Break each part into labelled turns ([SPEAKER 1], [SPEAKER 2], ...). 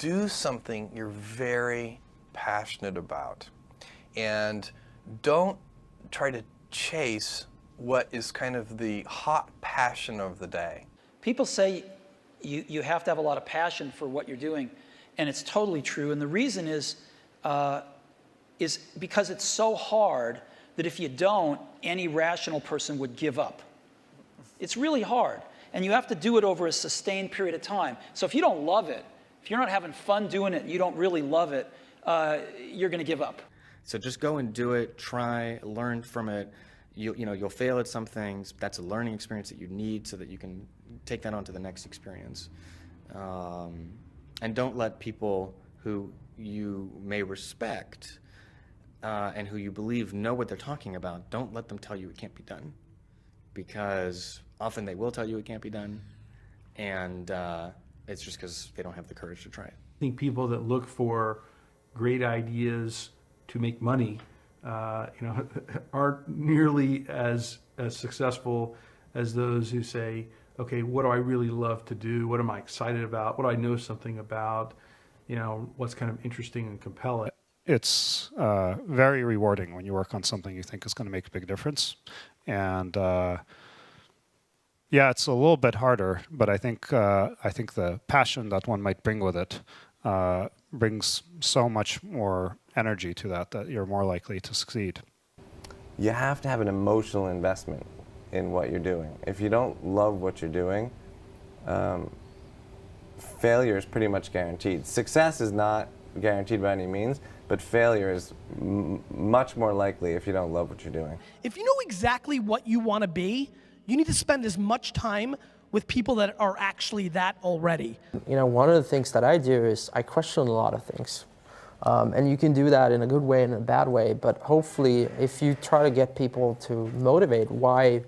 [SPEAKER 1] do something you're very passionate about. And don't try to chase what is kind of the hot passion of the day.
[SPEAKER 2] People say you have to have a lot of passion for what you're doing, and it's totally true. And the reason is because it's so hard that if you don't, any rational person would give up. It's really hard, and you have to do it over a sustained period of time. So if you don't love it, if you're not having fun doing it, and you don't really love it, you're going to give up.
[SPEAKER 3] So just go and do it, try, learn from it. You'll fail at some things. That's a learning experience that you need so that you can take that on to the next experience. And don't let people who you may respect and who you believe know what they're talking about, don't let them tell you it can't be done. Because often they will tell you it can't be done, and it's just because they don't have the courage to try it.
[SPEAKER 4] I think people that look for great ideas to make money, aren't nearly as successful as those who say, okay, what do I really love to do? What am I excited about? What do I know something about? What's kind of interesting and compelling?
[SPEAKER 5] It's very rewarding when you work on something you think is going to make a big difference. And yeah, it's a little bit harder, but I think the passion that one might bring with it brings so much more energy to that you're more likely to succeed.
[SPEAKER 6] You have to have an emotional investment in what you're doing. If you don't love what you're doing, failure is pretty much guaranteed. Success is not guaranteed by any means, but failure is much more likely if you don't love what you're doing.
[SPEAKER 7] If you know exactly what you want to be, you need to spend as much time with people that are actually that already.
[SPEAKER 8] One of the things that I do is I question a lot of things. And you can do that in a good way and in a bad way, but hopefully if you try to get people to motivate why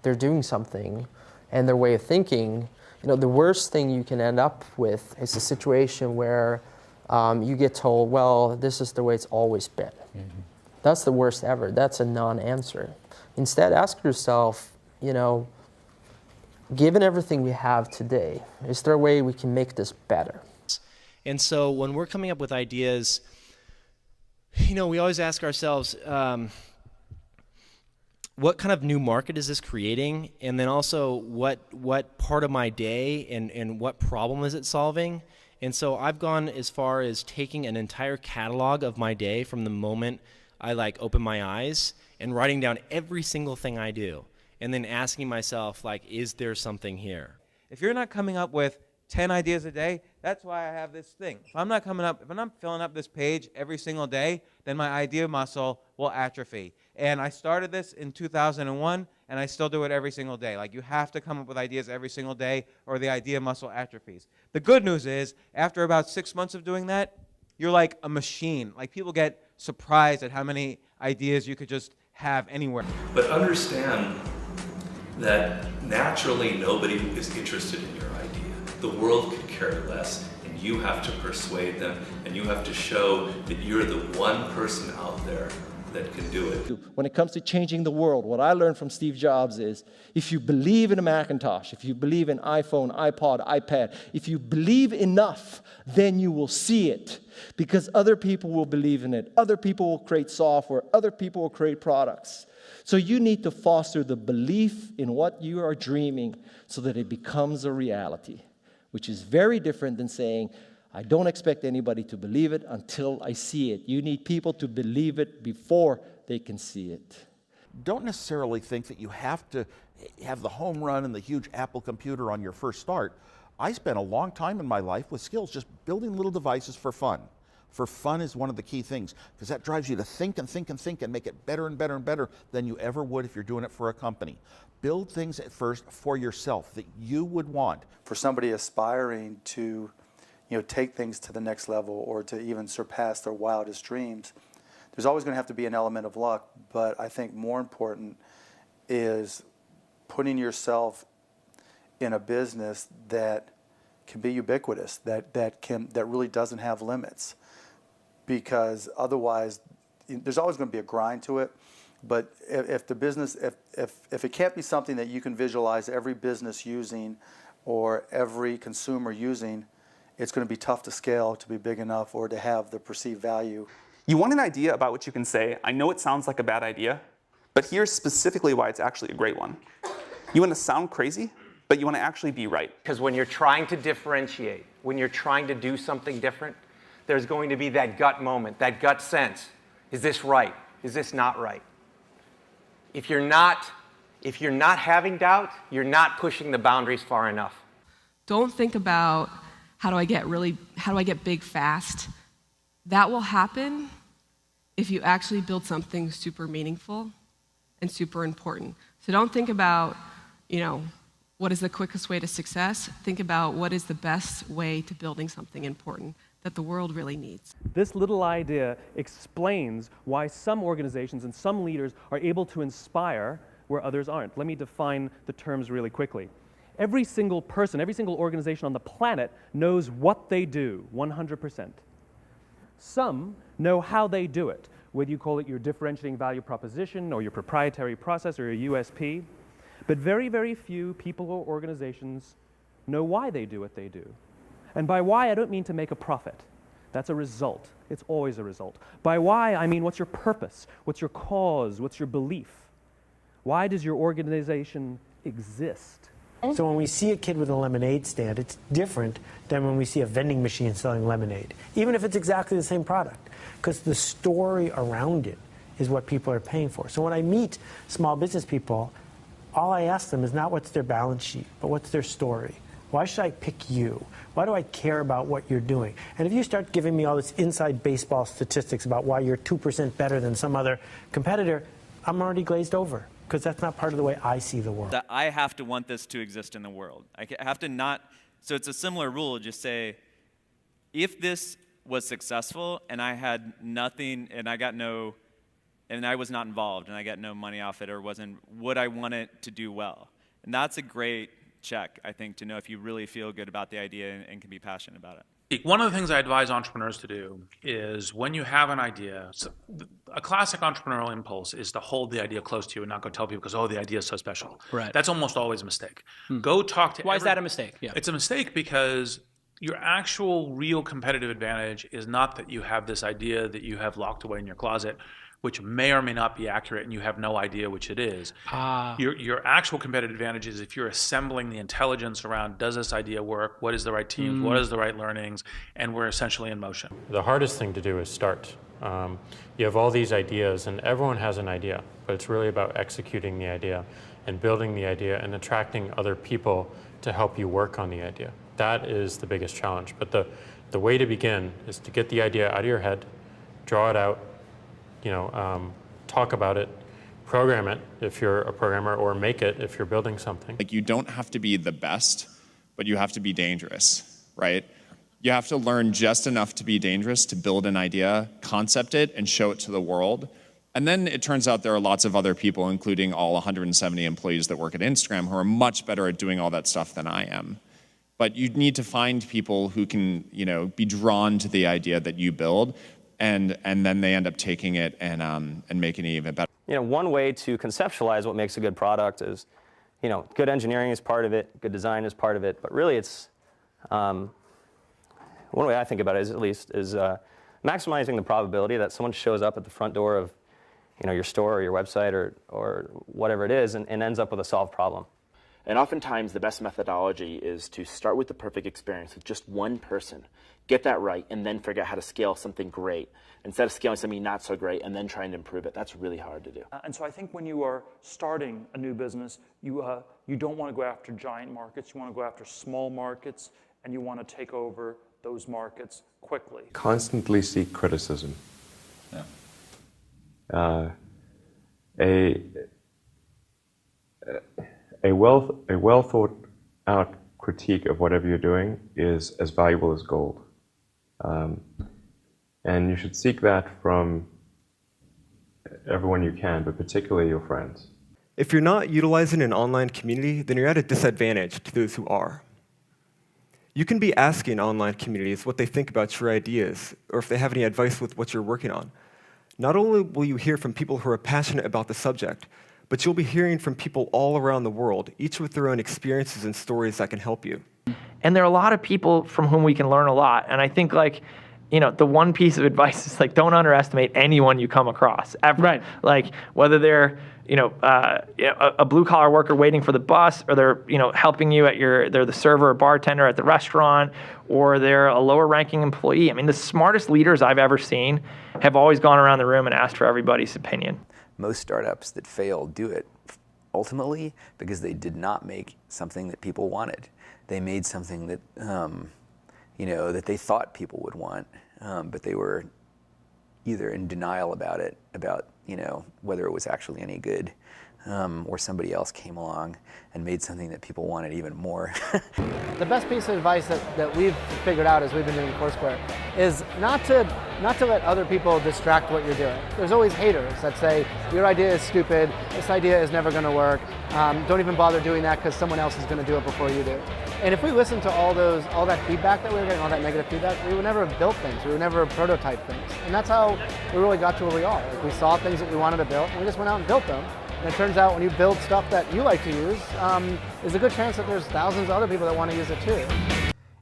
[SPEAKER 8] they're doing something and their way of thinking, the worst thing you can end up with is a situation where you get told, well, this is the way it's always been. Mm-hmm. That's the worst ever. That's a non-answer. Instead, ask yourself, given everything we have today, is there a way we can make this better?
[SPEAKER 9] And so when we're coming up with ideas, we always ask ourselves, what kind of new market is this creating? And then also, what part of my day and what problem is it solving? And so I've gone as far as taking an entire catalog of my day from the moment I open my eyes and writing down every single thing I do. And then asking myself, is there something here?
[SPEAKER 10] If you're not coming up with 10 ideas a day, that's why I have this thing. If I'm not filling up this page every single day, then my idea muscle will atrophy. And I started this in 2001, and I still do it every single day. You have to come up with ideas every single day, or the idea muscle atrophies. The good news is, after about 6 months of doing that, you're like a machine. People get surprised at how many ideas you could just have anywhere.
[SPEAKER 11] But understand that naturally nobody is interested in your idea. The world could care less, and you have to persuade them, and you have to show that you're the one person out there that can do it.
[SPEAKER 12] When it comes to changing the world, what I learned from Steve Jobs is, if you believe in a Macintosh, if you believe in iPhone, iPod, iPad, if you believe enough, then you will see it. Because other people will believe in it. Other people will create software. Other people will create products. So you need to foster the belief in what you are dreaming so that it becomes a reality, which is very different than saying, I don't expect anybody to believe it until I see it. You need people to believe it before they can see it.
[SPEAKER 13] Don't necessarily think that you have to have the home run and the huge Apple computer on your first start. I spent a long time in my life with skills just building little devices for fun. For fun is one of the key things, because that drives you to think and think and think and make it better and better and better than you ever would if you're doing it for a company. Build things at first for yourself that you would want.
[SPEAKER 14] For somebody aspiring to take things to the next level or to even surpass their wildest dreams, there's always going to have to be an element of luck, but I think more important is putting yourself in a business that can be ubiquitous, that really doesn't have limits. Because otherwise, there's always going to be a grind to it. But if the business, if it can't be something that you can visualize every business using or every consumer using, it's going to be tough to scale to be big enough or to have the perceived value.
[SPEAKER 15] You want an idea about which you can say, I know it sounds like a bad idea, but here's specifically why it's actually a great one. You want to sound crazy, but you want to actually be right.
[SPEAKER 16] Because when you're trying to differentiate, when you're trying to do something different, there's going to be that gut moment, that gut sense. Is this right? Is this not right? If you're not having doubt, you're not pushing the boundaries far enough.
[SPEAKER 17] Don't think about how do I get big fast. That will happen if you actually build something super meaningful and super important. So don't think about, what is the quickest way to success? Think about what is the best way to building something important that the world really needs.
[SPEAKER 18] This little idea explains why some organizations and some leaders are able to inspire where others aren't. Let me define the terms really quickly. Every single person, every single organization on the planet knows what they do, 100%. Some know how they do it, whether you call it your differentiating value proposition or your proprietary process or your USP. But very, very few people or organizations know why they do what they do. And by why, I don't mean to make a profit. That's a result. It's always a result. By why, I mean what's your purpose? What's your cause? What's your belief? Why does your organization exist?
[SPEAKER 19] So when we see a kid with a lemonade stand, it's different than when we see a vending machine selling lemonade, even if it's exactly the same product, because the story around it is what people are paying for. So when I meet small business people, all I ask them is not what's their balance sheet, but what's their story. Why should I pick you? Why do I care about what you're doing? And if you start giving me all this inside baseball statistics about why you're 2% better than some other competitor, I'm already glazed over, because that's not part of the way I see the world.
[SPEAKER 20] That I have to want this to exist in the world. I have to not, so it's a similar rule, just say, if this was successful and I had nothing and I was not involved and I got no money off it or would I want it to do well? And that's a great check, I think, to know if you really feel good about the idea and can be passionate about it.
[SPEAKER 21] One of the things I advise entrepreneurs to do is when you have an idea, a classic entrepreneurial impulse is to hold the idea close to you and not go tell people because, the idea is so special.
[SPEAKER 2] Right.
[SPEAKER 21] That's almost always a mistake. Go talk to
[SPEAKER 2] Why is that a mistake? Yeah.
[SPEAKER 21] It's a mistake because your actual real competitive advantage is not that you have this idea that you have locked away in your closet, which may or may not be accurate and you have no idea which it is. Your actual competitive advantage is if you're assembling the intelligence around, does this idea work? What is the right teams? What is the right learnings? And we're essentially in motion.
[SPEAKER 22] The hardest thing to do is start. You have all these ideas and everyone has an idea, but it's really about executing the idea and building the idea and attracting other people to help you work on the idea. That is the biggest challenge. But the way to begin is to get the idea out of your head, draw it out, talk about it, program it if you're a programmer, or make it if you're building something.
[SPEAKER 23] Like, you don't have to be the best, but you have to be dangerous, right? You have to learn just enough to be dangerous, to build an idea, concept it, and show it to the world. And then it turns out there are lots of other people, including all 170 employees that work at Instagram, who are much better at doing all that stuff than I am. But you need to find people who can, be drawn to the idea that you build, and then they end up taking it and making it even better.
[SPEAKER 24] One way to conceptualize what makes a good product is, good engineering is part of it, good design is part of it, but really it's, one way I think about it is, at least, is maximizing the probability that someone shows up at the front door of, your store or your website or whatever it is and ends up with a solved problem.
[SPEAKER 25] And oftentimes the best methodology is to start with the perfect experience with just one person, get that right, and then figure out how to scale something great instead of scaling something not so great and then trying to improve it. That's really hard to do.
[SPEAKER 26] And so I think when you are starting a new business, you don't want to go after giant markets. You want to go after small markets, and you want to take over those markets quickly.
[SPEAKER 27] Constantly seek criticism.
[SPEAKER 28] Yeah.
[SPEAKER 27] A well thought out critique of whatever you're doing is as valuable as gold. And you should seek that from everyone you can, but particularly your friends.
[SPEAKER 29] If you're not utilizing an online community, then you're at a disadvantage to those who are. You can be asking online communities what they think about your ideas, or if they have any advice with what you're working on. Not only will you hear from people who are passionate about the subject, but you'll be hearing from people all around the world, each with their own experiences and stories that can help you.
[SPEAKER 1] And there are a lot of people from whom we can learn a lot. And I think like, you know, the one piece of advice is like, don't underestimate anyone you come across ever. Right. Like whether they're, a blue collar worker waiting for the bus, or they're, helping you at they're the server or bartender at the restaurant, or they're a lower ranking employee. I mean, the smartest leaders I've ever seen have always gone around the room and asked for everybody's opinion.
[SPEAKER 3] Most startups that fail do it ultimately because they did not make something that people wanted. They made something that, that they thought people would want, but they were either in denial about it, whether it was actually any good, or somebody else came along and made something that people wanted even more.
[SPEAKER 4] The best piece of advice that we've figured out as we've been doing Foursquare is not to let other people distract what you're doing. There's always haters that say, your idea is stupid, this idea is never going to work, don't even bother doing that because someone else is going to do it before you do. And if we listened to all that feedback that we were getting, all that negative feedback, we would never have built things, we would never have prototyped things. And that's how we really got to where we are. Like, we saw things that we wanted to build, and we just went out and built them. And it turns out when you build stuff that you like to use, there's a good chance that there's thousands of other people that want to use it too.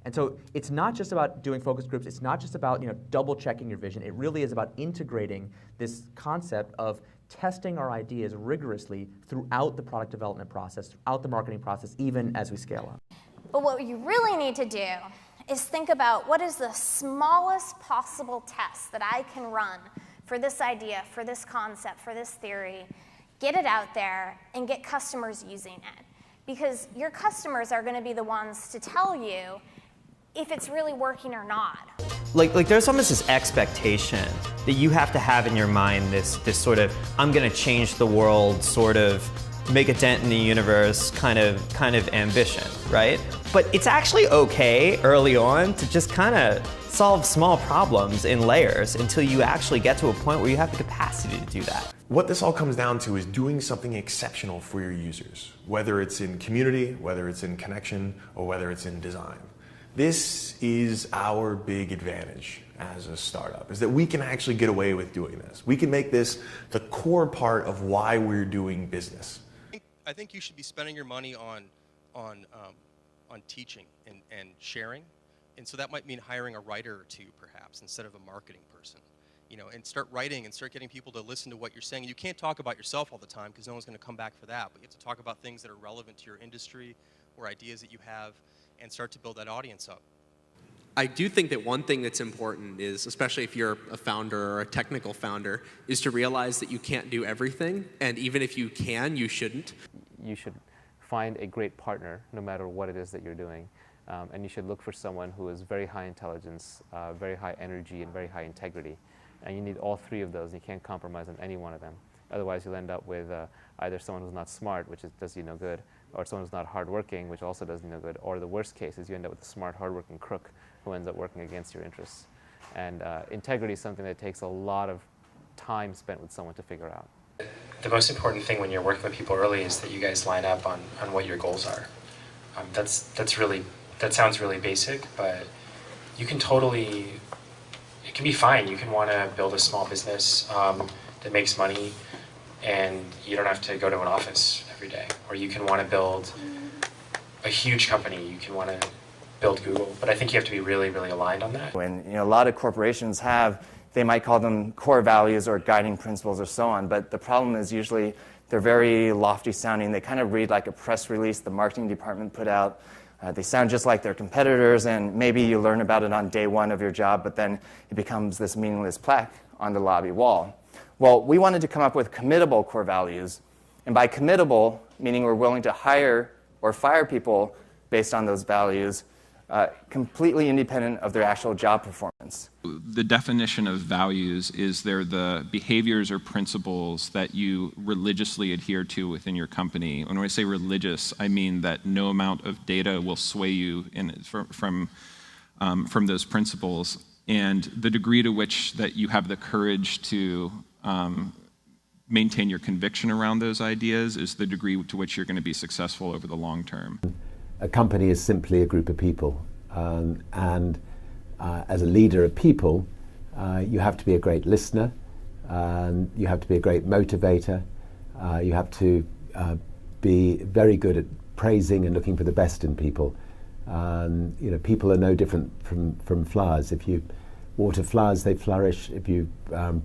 [SPEAKER 5] And so it's not just about doing focus groups, it's not just about double checking your vision, it really is about integrating this concept of testing our ideas rigorously throughout the product development process, throughout the marketing process, even as we scale up.
[SPEAKER 6] But what you really need to do is think about what is the smallest possible test that I can run for this idea, for this concept, for this theory, get it out there, and get customers using it. Because your customers are going to be the ones to tell you if it's really working or not.
[SPEAKER 7] Like there's almost this expectation that you have to have in your mind this sort of, I'm going to change the world, sort of make a dent in the universe kind of ambition, right? But it's actually okay early on to just kind of solve small problems in layers until you actually get to a point where you have the capacity to do that.
[SPEAKER 8] What this all comes down to is doing something exceptional for your users, whether it's in community, whether it's in connection, or whether it's in design. This is our big advantage as a startup, is that we can actually get away with doing this. We can make this the core part of why we're doing business.
[SPEAKER 9] I think you should be spending your money on teaching and sharing, and so that might mean hiring a writer or two, perhaps, instead of a marketing person. And start writing and start getting people to listen to what you're saying. You can't talk about yourself all the time because no one's going to come back for that, but you have to talk about things that are relevant to your industry or ideas that you have and start to build that audience up.
[SPEAKER 28] I do think that one thing that's important is, especially if you're a founder or a technical founder, is to realize that you can't do everything, and even if you can, you shouldn't.
[SPEAKER 30] You should find a great partner no matter what it is that you're doing. And you should look for someone who is very high intelligence, very high energy, and very high integrity. And you need all three of those. You can't compromise on any one of them. Otherwise, you'll end up with either someone who's not smart, which does you no good, or someone who's not hardworking, which also does you no good, or the worst case is you end up with a smart, hardworking crook who ends up working against your interests. And integrity is something that takes a lot of time spent with someone to figure out.
[SPEAKER 31] The most important thing when you're working with people early is that you guys line up on what your goals are. That sounds really basic, but you can totally, it can be fine. You can want to build a small business that makes money and you don't have to go to an office every day. Or you can want to build a huge company. You can want to build Google. But I think you have to be really, really aligned on that.
[SPEAKER 32] When a lot of corporations have, they might call them core values or guiding principles or so on, but the problem is usually they're very lofty sounding. They kind of read like a press release the marketing department put out. They sound just like their competitors, and maybe you learn about it on day one of your job, but then it becomes this meaningless plaque on the lobby wall. Well, we wanted to come up with committable core values, and by committable, meaning we're willing to hire or fire people based on those values, completely independent of their actual job performance.
[SPEAKER 33] The definition of values is they're the behaviors or principles that you religiously adhere to within your company. When I say religious, I mean that no amount of data will sway you from those principles. And the degree to which that you have the courage to maintain your conviction around those ideas is the degree to which you're going to be successful over the long term.
[SPEAKER 34] A company is simply a group of people, as a leader of people, you have to be a great listener, you have to be a great motivator, you have to be very good at praising and looking for the best in people, People are no different from flowers. If you water flowers, they flourish. If you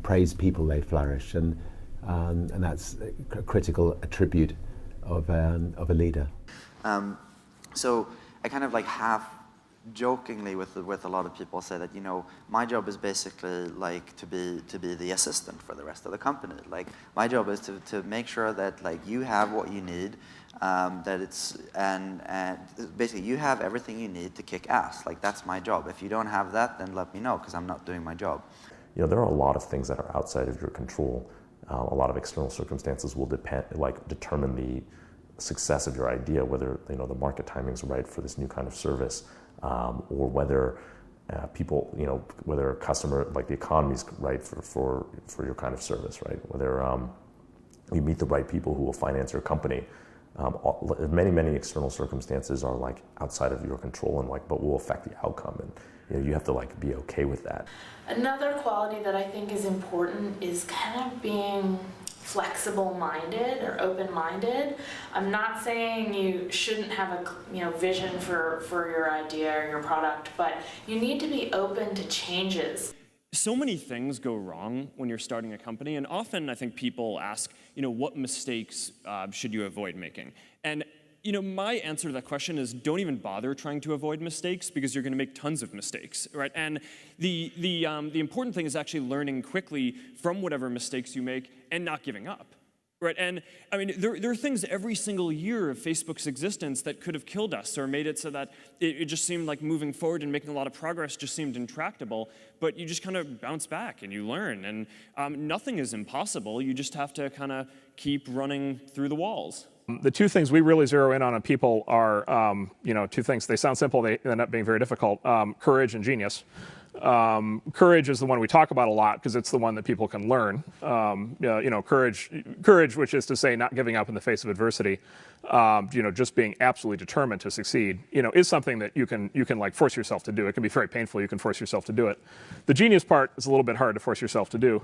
[SPEAKER 34] praise people, they flourish, and that's a critical attribute of a leader.
[SPEAKER 2] So I kind of like half jokingly with a lot of people say that, my job is basically like to be the assistant for the rest of the company. Like my job is to make sure that like you have what you need, that it's and basically you have everything you need to kick ass. Like that's my job. If you don't have that, then let me know because I'm not doing my job.
[SPEAKER 10] There are a lot of things that are outside of your control. A lot of external circumstances will determine the success of your idea, whether the market timing's right for this new kind of service. Or whether people, whether a customer, like the economy's right for your kind of service, right? Whether you meet the right people who will finance your company. Many external circumstances are like outside of your control and but will affect the outcome, and you have to be okay with that.
[SPEAKER 11] Another quality that I think is important is kind of being flexible-minded or open-minded. I'm not saying you shouldn't have a vision for your idea or your product, but you need to be open to changes.
[SPEAKER 12] So many things go wrong when you're starting a company, and often I think people ask, what mistakes should you avoid making? And my answer to that question is don't even bother trying to avoid mistakes because you're going to make tons of mistakes, right? And the important thing is actually learning quickly from whatever mistakes you make and not giving up, right? And I mean, there are things every single year of Facebook's existence that could have killed us or made it so that it just seemed like moving forward and making a lot of progress just seemed intractable, but you just kind of bounce back and you learn. And nothing is impossible. You just have to kind of keep running through the walls.
[SPEAKER 13] The two things we really zero in on people are, two things. They sound simple, they end up being very difficult. Courage and genius. Courage is the one we talk about a lot because it's the one that people can learn. Courage, which is to say not giving up in the face of adversity, just being absolutely determined to succeed, is something that you can like force yourself to do. It can be very painful. You can force yourself to do it. The genius part is a little bit hard to force yourself to do.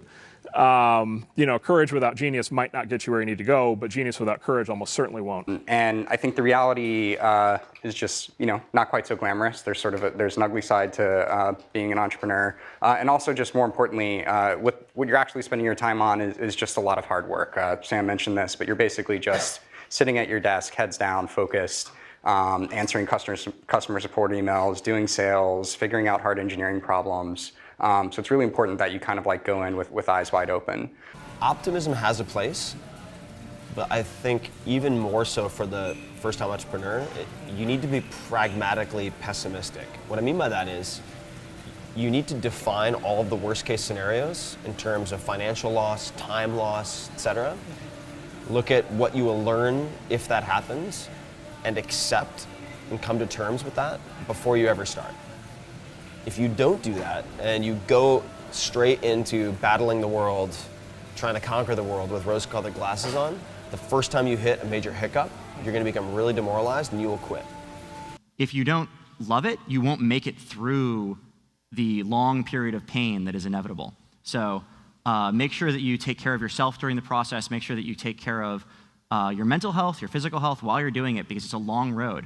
[SPEAKER 13] Courage without genius might not get you where you need to go, but genius without courage almost certainly won't.
[SPEAKER 14] And I think the reality is just, not quite so glamorous. There's there's an ugly side to being an entrepreneur. And also just more importantly, what you're actually spending your time on is just a lot of hard work. Sam mentioned this, but you're basically just sitting at your desk, heads down, focused, answering customer support emails, doing sales, figuring out hard engineering problems. So it's really important that you kind of go in with eyes wide open.
[SPEAKER 24] Optimism has a place, but I think even more so for the first-time entrepreneur, you need to be pragmatically pessimistic. What I mean by that is you need to define all of the worst-case scenarios in terms of financial loss, time loss, etc. Look at what you will learn if that happens and accept and come to terms with that before you ever start. If you don't do that and you go straight into battling the world, trying to conquer the world with rose-colored glasses on, the first time you hit a major hiccup, you're going to become really demoralized and you will quit.
[SPEAKER 15] If you don't love it, you won't make it through the long period of pain that is inevitable. So make sure that you take care of yourself during the process. Make sure that you take care of your mental health, your physical health while you're doing it because it's a long road.